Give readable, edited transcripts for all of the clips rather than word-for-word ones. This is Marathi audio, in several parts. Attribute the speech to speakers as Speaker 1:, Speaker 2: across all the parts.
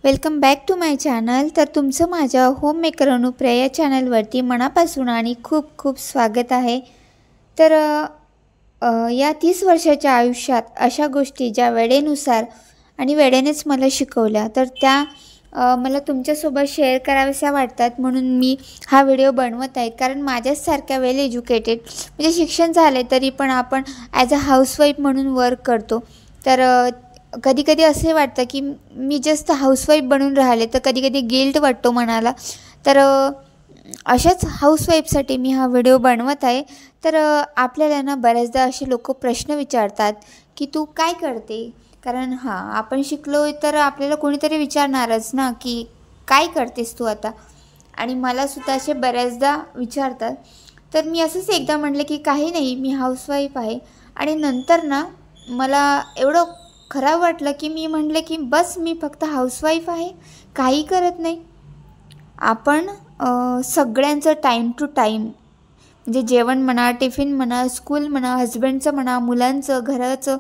Speaker 1: Welcome back to my channel. तर तुमचं माझ्या होममेकर अनुप्रिया या चॅनलवरती मनापासून आणि खूप खूप स्वागत आहे। तर या 30 वर्षाच्या आयुष्यात अशा गोष्टी ज्या वेळेनुसार आणि वेळेनेच मला शिकवल्या, तर त्या मला तुमच्यासोबत शेअर कराव्याशा वाटतात, म्हणून मी हा व्हिडिओ बनवत आहे। कारण माझ्यासारख्या वेल एज्युकेटेड म्हणजे शिक्षण झाले तरी पण आपण ॲज अ हाऊसवाईफ म्हणून वर्क करतो। तर कधी कधी असे वाटतं की मी जस्ट हाऊसवाईफ बनून राहिले, तर कधी कधी गिल्ट वाटतो मनाला। तर अशाच हाऊसवाईफसाठी मी हा व्हिडिओ बनवत आहे। तर आपल्याला ना बऱ्याचदा असे लोक प्रश्न विचारतात की तू काय करते। कारण आपण शिकलो तर आपल्याला कोणीतरी विचारणारच ना की काय करतेस तू आता। आणि मला सुद्धा असे बऱ्याचदा विचारतात। तर मी असंच एकदा म्हटलं की काही नाही, मी हाऊसवाईफ आहे। आणि नंतर ना मला एवढं खराब वाटलं की मी म्हटलं की बस मी फक्त हाऊसवाईफ आहे, काही करत नाही। आपण सगळ्यांचं टाईम टू टाईम म्हणजे जेवण म्हणा, टिफिन म्हणा, स्कूल म्हणा, हजबंडचं म्हणा, मुलांचं, घराचं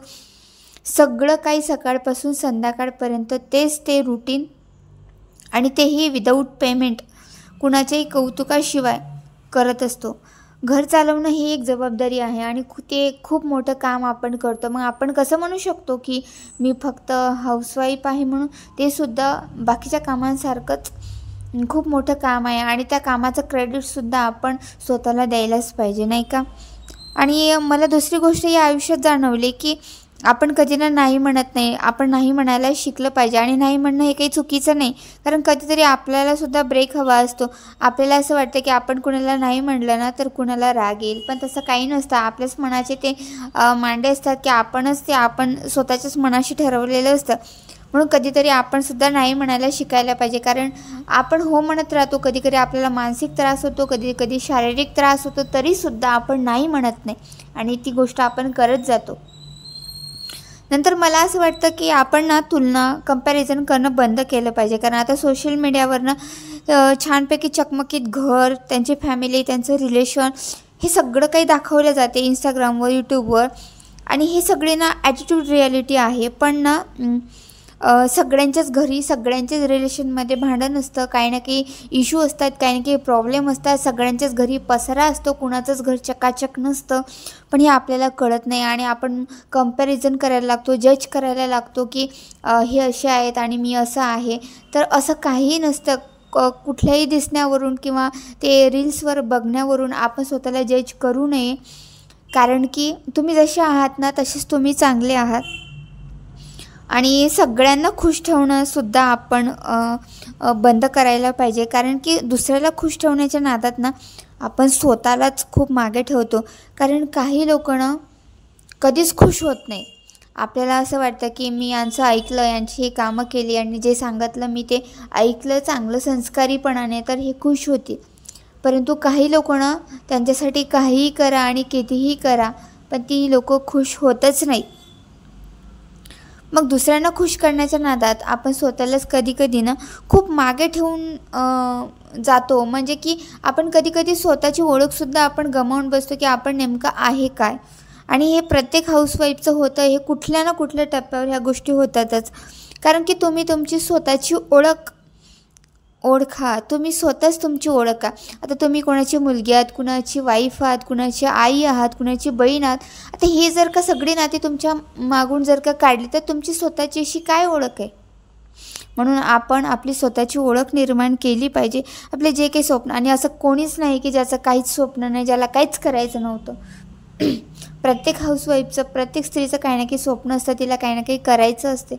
Speaker 1: सगळं काही सकाळपासून संध्याकाळपर्यंत तेच ते रूटीन, आणि तेही विदाऊट पेमेंट, कुणाच्याही कौतुकाशिवाय करत असतो। घर चालवणं ही एक जबाबदारी आहे आणि ते खूप मोठं काम आपण करतो। मग आपण कसं म्हणू शकतो की मी फक्त हाऊसवाईफ आहे म्हणून? ते सुद्धा बाकीच्या कामांसारखंच खूप मोठं काम आहे आणि त्या कामाचं क्रेडिटसुद्धा आपण स्वतःला द्यायलाच पाहिजे, नाही का? आणि मला दुसरी गोष्ट या आयुष्यात जाणवली की आपण कधी नाही म्हणत नाही। आपण नाही म्हणायला शिकलं पाहिजे। आणि नाही म्हणणं हे काही चुकीचं नाही, कारण कधीतरी आपल्यालासुद्धा ब्रेक हवा असतो। आपल्याला असं वाटतं की आपण कुणाला नाही म्हणलं ना तर कुणाला राग येईल, पण तसं काही नसतं। आपल्याच मनाचे ते मांडे असतात की आपण स्वतःच्याच मनाशी ठरवलेलं असतं। म्हणून कधीतरी आपणसुद्धा नाही म्हणायला शिकायला पाहिजे। कारण आपण हो म्हणत राहतो, कधी कधी आपल्याला मानसिक त्रास होतो, कधी कधी शारीरिक त्रास होतो, तरीसुद्धा आपण नाही म्हणत नाही आणि ती गोष्ट आपण करत जातो। नंतर मला असं वाटतं की आपण ना कंपॅरिझन करणं बंद केलं पाहिजे। कारण आता सोशल मीडियावरनं छानपैकी चकमकीत घर, त्यांची फॅमिली, त्यांचं रिलेशन हे सगळं काही दाखवलं जाते इंस्टाग्रामवर, यूट्यूबवर। आणि हे सगळे ना ॲटिट्यूड रिॲलिटी आहे। पण ना सगळ्यांच्याच घरी, सगळ्यांच्याच रिलेशनमध्ये भांडण असतं, काही ना काही इश्यू असतात, काही ना काही प्रॉब्लेम असतात। सगळ्यांच्याच घरी पसारा असतो, कुणाचंच घर चकाचक नसतं। पण हे आपल्याला कळत नाही आणि आपण कंपॅरिझन करायला लागतो, जज करायला लागतो की हे असे आहेत आणि मी असं आहे। तर असं काही नसतं। कुठल्याही दिसण्यावरून किंवा ते रील्सवर बघण्यावरून आपण स्वतःला जज करू नये। कारण की तुम्ही जसे आहात ना तसेच तुम्ही चांगले आहात। आणि सगळ्यांना खुश ठेवणंसुद्धा आपण बंद करायला पाहिजे। कारण की दुसऱ्याला खुश ठेवण्याच्या नादात ना आपण स्वतःलाच खूप मागे ठेवतो। कारण काही लोक ना कधीच खुश होत नाही। आपल्याला असं वाटतं की मी यांचं ऐकलं, यांची हे कामं केली आणि जे सांगितलं मी ते ऐकलं चांगलं संस्कारीपणाने, तर हे खुश होतील। परंतु काही लोक ना त्यांच्यासाठी काहीही करा आणि कितीही करा, पण ती लोक खुश होतच नाही। मग दुसऱ्यांना खुश करण्याच्या नादात आपण स्वतःलाच कधी कधी ना खूप मागे ठेवून जातो। म्हणजे की आपण कधी कधी स्वतःची ओळखसुद्धा आपण गमावून बसतो की आपण नेमकं आहे काय। आणि हे प्रत्येक हाऊसवाईफचं होतं, हे कुठल्या ना कुठल्या टप्प्यावर ह्या गोष्टी होतातच। कारण की तुम्ही तुमची स्वतःची ओळखा, तुम्ही स्वतःच तुमची ओळखा। आता तुम्ही कोणाची मुलगी आहात, कुणाची वाईफ आहात, कुणाची आई आहात, कुणाची बहीण आहात। आता हे जर का सगळी नाती तुमच्या मागून जर का काढली तर तुमची स्वतःची अशी काय ओळख आहे? म्हणून आपण आपली स्वतःची ओळख निर्माण केली पाहिजे। आपले जे काही स्वप्न, आणि असं कोणीच नाही की ज्याचं काहीच स्वप्न नाही, ज्याला काहीच करायचं नव्हतं। प्रत्येक हाऊसवाईफचं, प्रत्येक स्त्रीचं काही ना काही स्वप्न असतं, तिला काही ना काही करायचं असते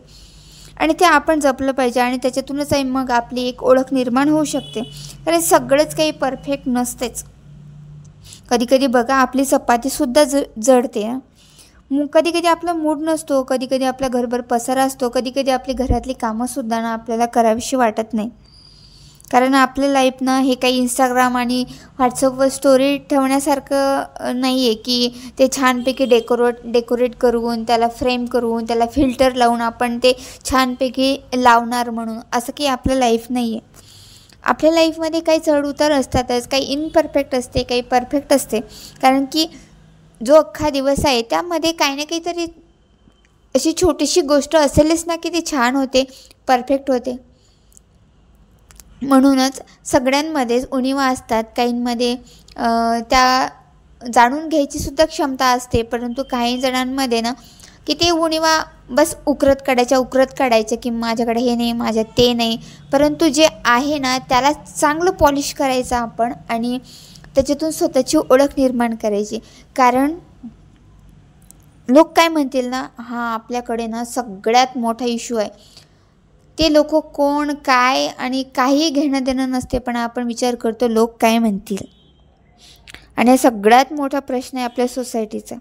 Speaker 1: आणि ते आपण जपलं पाहिजे। आणि त्याच्यातूनच मग आपली एक ओळख निर्माण होऊ शकते। कारण सगळंच काही परफेक्ट नसतेच। कधी कधी बघा आपली चपातीसुद्धा जळते। कधी कधी आपला मूड नसतो, कधी कधी आपल्या घरभर पसारा असतो, कधी कधी आपली घरातली कामंसुद्धा ना आपल्याला करावीशी वाटत नाही। कारण आपलं लाईफ ना हे काही इंस्टाग्राम आणि व्हॉट्सअपवर स्टोरी ठेवण्यासारखं नाही आहे की ते छानपैकी डेकोरेट करून, त्याला फ्रेम करून, त्याला फिल्टर लावून आपण ते छानपैकी लावणार म्हणून, असं काही आपलं लाईफ नाही आहे। आपल्या लाईफमध्ये काही चढउतार असतातच, काही इनपरफेक्ट असते, काही परफेक्ट असते। कारण की जो अख्खा दिवस आहे त्यामध्ये काही ना काहीतरी अशी छोटीशी गोष्ट असेलच ना की ती छान होते, परफेक्ट होते। म्हणूनच सगळ्यांमध्येच उणिवा असतात, काहींमध्ये त्या जाणून घ्यायची सुद्धा क्षमता असते, परंतु काही जणांमध्ये ना की ते उणिवा बस उकरत काढायच्या की माझ्याकडे हे नाही, माझ्यात ते नाही. परंतु जे आहे ना त्याला चांगलं पॉलिश करायचं आपण आणि त्याच्यातून स्वतःची ओळख निर्माण करायची. कारण लोक काय म्हणतील ना, हा आपल्याकडे ना सगळ्यात मोठा इश्यू आहे. ते लोक कोण काय आणि काही घेणं देणं नसते, पण आपण विचार करतो लोक काय म्हणतील. आणि हा सगळ्यात मोठा प्रश्न आहे आपल्या सोसायटीचा.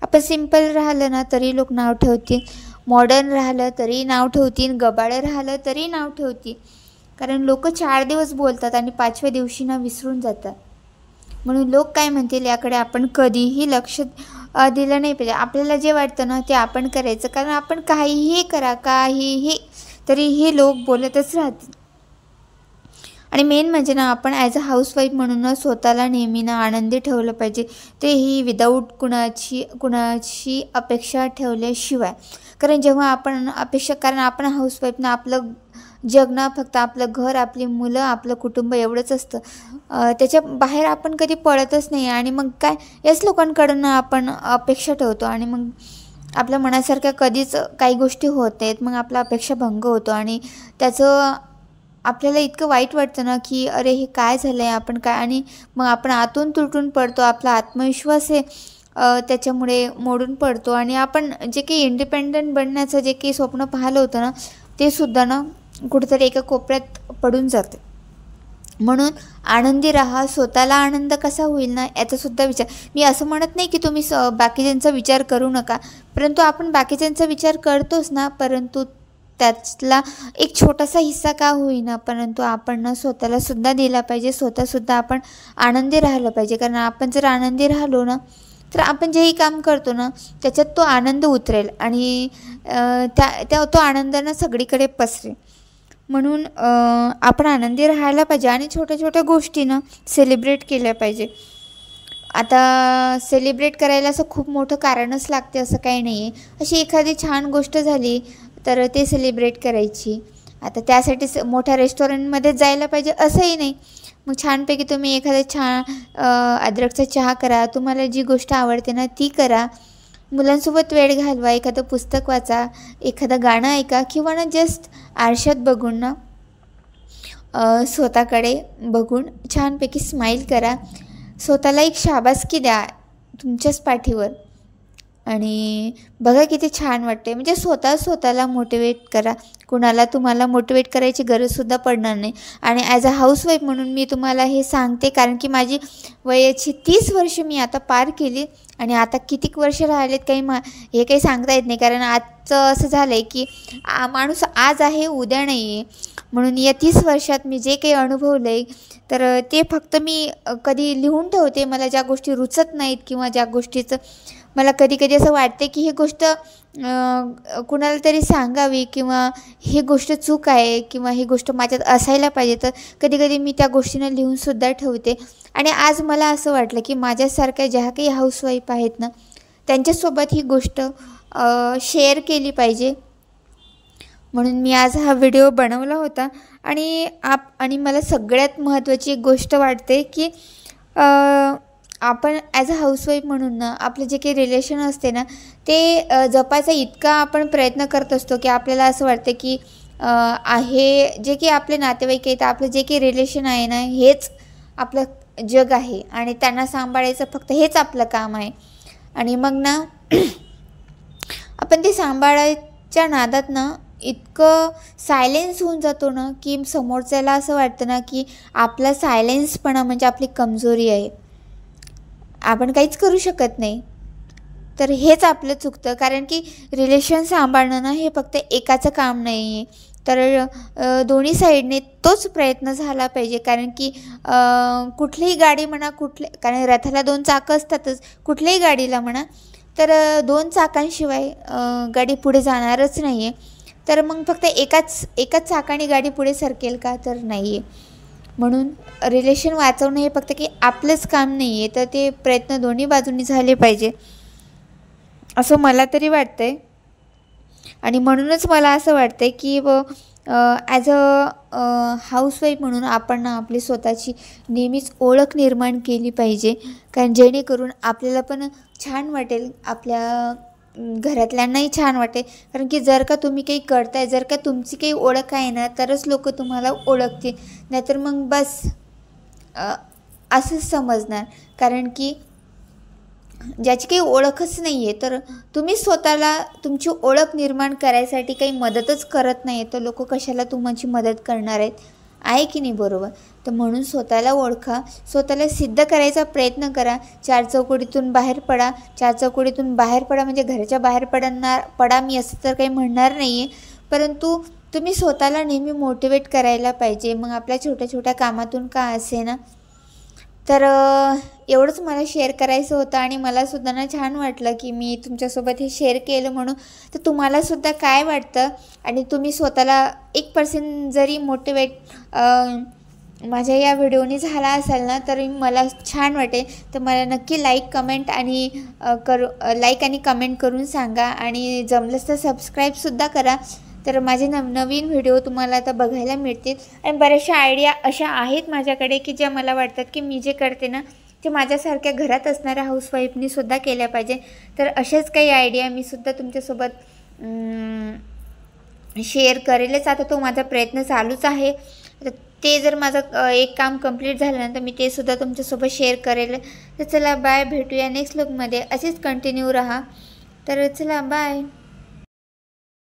Speaker 1: आपण सिंपल राहिलं ना तरी लोक नाव ठेवतील, मॉडर्न राहिलं तरी नाव ठेवतील, गबाळं राहिलं तरी नाव ठेवतील. कारण लोक 4 दिवस बोलतात आणि 5व्या दिवशी ना विसरून जातात. म्हणून लोक काय म्हणतील याकडे आपण कधीही लक्ष दिलं नाही पाहिजे. आपल्याला जे वाटतं ना ते आपण करायचं, कारण आपण काहीही करा, काहीही तरीही लोक बोलतच राहतील. आणि मेन म्हणजे ना आपण ॲज अ हाऊसवाईफ म्हणून स्वतःला नेहमी ना आनंदी ठेवलं पाहिजे, तेही विदाऊट कुणाची अपेक्षा ठेवल्याशिवाय. कारण जेव्हा आपण कारण आपण हाऊसवाईफना आपलं जग ना फक्त आपलं घर, आपली मुलं, आपलं कुटुंब एवढंच असतं. त्याच्या बाहेर आपण कधी पळतच नाही. आणि मग काय याच लोकांकडून आपण अपेक्षा ठेवतो आणि मग आपल्या मनासारख्या कधीच काही गोष्टी होत नाहीत. मग आपला अपेक्षा भंग होतो आणि त्याचं आपल्याला इतकं वाईट वाटतं ना की अरे हे काय झालं आहे, आपण काय. आणि मग आपण आतून तुटून पडतो, आपला आत्मविश्वास आहे त्याच्यामुळे मोडून पडतो. आणि आपण जे काही इंडिपेंडंट बनण्याचं जे काही स्वप्न पाहिलं होतं ना ते सुद्धा ना कुठेतरी एका कोपऱ्यात पडून जाते. म्हणून आनंदी राहा. स्वतःला आनंद कसा होईल ना याचासुद्धा विचार. मी असं म्हणत नाही की तुम्ही बाकीच्यांचा विचार करू नका, परंतु आपण बाकीच्यांचा विचार करतोच ना, परंतु त्यातला एक छोटासा हिस्सा का होईना, परंतु आपण ना स्वतःला सुद्धा दिला पाहिजे. स्वतःसुद्धा आपण आनंदी राहिलं पाहिजे. कारण आपण जर आनंदी राहिलो ना तर आपण जेही काम करतो ना त्याच्यात तो आनंद उतरेल आणि तो आनंद ना सगळीकडे पसरेल. म्हणून आपण आनंदी राहायला पाहिजे आणि छोट्या छोट्या गोष्टी ना सेलिब्रेट केल्या पाहिजे. आता सेलिब्रेट करायला असं खूप मोठं कारणच लागते असं काही नाही आहे. अशी एखादी छान गोष्ट झाली तर ते सेलिब्रेट करायची. आता त्यासाठी मोठ्या रेस्टॉरंटमध्ये जायला पाहिजे असंही नाही. मग छानपैकी तुम्ही एखादा अद्रकचा चहा करा, तुम्हाला जी गोष्ट आवडते ना ती करा, मुलांसोबत वेळ घालवा, एखादं पुस्तक वाचा, एखादं गाणं ऐका किंवा ना जस्ट आरशात बघून ना स्वतःकडे बघून छानपैकी स्माईल करा. स्वतःला एक शाबासकी द्या तुमच्याच पाठीवर आणि बघा किती छान वाटते. म्हणजे स्वतःला मोटिवेट करा. कुणाला तुम्हाला मोटिवेट करायची गरजसुद्धा पडणार नाही. आणि ॲज अ हाऊसवाईफ म्हणून मी तुम्हाला हे सांगते, कारण की माझी वयाची 30 वर्ष मी आता पार केली आणि आता कितीक वर्ष राहिलेत हे काही सांगता येत नाही. कारण आजचं असं झालं आहे की माणूस आज आहे उद्या नाही आहे. म्हणून या 30 वर्षात मी जे काही अनुभवलं आहे तर ते फक्त मी कधी लिहून ठेवते. मला ज्या गोष्टी रुचत नाहीत किंवा ज्या गोष्टीचं मला कधी कधी असं वाटते की ही गोष्ट कुणाला तरी सांगावी किंवा ही गोष्ट चूक आहे किंवा ही गोष्ट माझ्यात असायला पाहिजे, तर कधी कधी मी त्या गोष्टींना लिहूनसुद्धा ठेवते. आणि आज मला असं वाटलं की माझ्यासारख्या ज्या काही हाऊसवाईफ आहेत ना त्यांच्यासोबत ही गोष्ट शेअर केली पाहिजे. म्हणून मी आज हा व्हिडिओ बनवला होता. आणि मला सगळ्यात महत्त्वाची एक गोष्ट वाटते की आपण ॲज अ हाऊसवाईफ म्हणून ना आपलं जे काही रिलेशन असते ना ते जपायचा इतका आपण प्रयत्न करत असतो की आपल्याला असं वाटतं की आहे जे काही आपले नातेवाईक आहेत, आपलं जे काही रिलेशन आहे ना हेच आपलं जग आहे आणि त्यांना सांभाळायचं फक्त हेच आपलं काम आहे. आणि मग ना आपण ते सांभाळायच्या नादात ना इतकं सायलेन्स होऊन जातो ना की समोरच्याला असं वाटतं ना की आपला सायलेन्सपणा म्हणजे आपली कमजोरी आहे, आपण काहीच करू शकत नाही. तर हेच आपलं चुकतं. कारण की रिलेशन सांभाळणं ना हे फक्त एकाचं काम नाही आहे, तर दोन्ही साईडने तोच प्रयत्न झाला पाहिजे. कारण की कुठलीही गाडी म्हणा, कारण रथाला 2 चाकं असतातच, कुठल्याही गाडीला म्हणा तर 2 चाकांशिवाय गाडी पुढे जाणारच नाही आहे. तर मग फक्त एकाच चाकाने गाडी पुढे सरकेल का, तर नाही आहे. म्हणून रिलेशन वाचवणं हे फक्त की आपलंच काम नाही आहे, तर ते प्रयत्न दोन्ही बाजूंनी झाले पाहिजे असं मला तरी वाटतं आहे. आणि म्हणूनच मला असं वाटतं आहे की ॲज अ हाऊसवाईफ म्हणून आपण ना आपली स्वतःची नेहमीच ओळख निर्माण केली पाहिजे, कारण जेणेकरून आपल्याला पण छान वाटेल, आपल्या घरातल्यांनाही छान वाटेल. कारण की जर का तुम्ही काही करताय, जर का तुमची काही ओळख आहे ना, तरच लोक तुम्हाला ओळखतील, नाहीतर मग बस असंच समजणार. कारण की ज्याची काही ओळखच नाही आहे, तर तुम्ही स्वतःला तुमची ओळख निर्माण करायसाठी काही मदतच करत नाही, तर लोक कशाला तुमची मदत करणार आहेत, आहे की नाही, बरोबर? तर म्हणून स्वतःला ओळखा, स्वतःला सिद्ध करायचा प्रयत्न करा. चार चौकटीतून बाहेर पडा. चार चौकटीतून बाहेर पडा म्हणजे घराच्या बाहेर पडा मी असं तर काही म्हणणार नाही आहे, परंतु तुम्ही स्वतःला नेहमी मोटिवेट करायला पाहिजे. मग आपल्या छोट्या छोट्या कामातून का असे ना. तर एवढंच मला शेअर करायचं होतं आणि मलासुद्धा ना छान वाटलं की मी तुमच्यासोबत हे शेअर केलं म्हणून. तर तुम्हालासुद्धा काय वाटतं आणि तुम्ही स्वतःला 1% जरी मोटिवेट माझ्या या व्हिडिओने झाला असाल ना, तरी मला छान वाटेल. तर मला नक्की लाईक आणि कमेंट करून सांगा आणि जमलंच तर सबस्क्राईबसुद्धा करा. तर माझे नवीन व्हिडिओ तुम्हाला आता बघायला मिळतील. आणि बऱ्याचशा आयडिया अशा आहेत माझ्याकडे की ज्या मला वाटतात की मी जे करते ना, ते माझ्यासारख्या घरात असणाऱ्या हाऊसवाईफनी सुद्धा केल्या पाहिजे. तर अशाच काही आयडिया मी सुद्धा तुमच्यासोबत शेअर करेलच. आता तो माझा प्रयत्न चालूच आहे. तर ते जर माझं एक काम कंप्लीट झालं ना, तर मी ते सुद्धा तुमच्यासोबत शेअर करेल. तर चला बाय, भेटूया नेक्स्ट व्लॉगमध्ये. असेच कंटिन्यू राहा. तर चला बाय.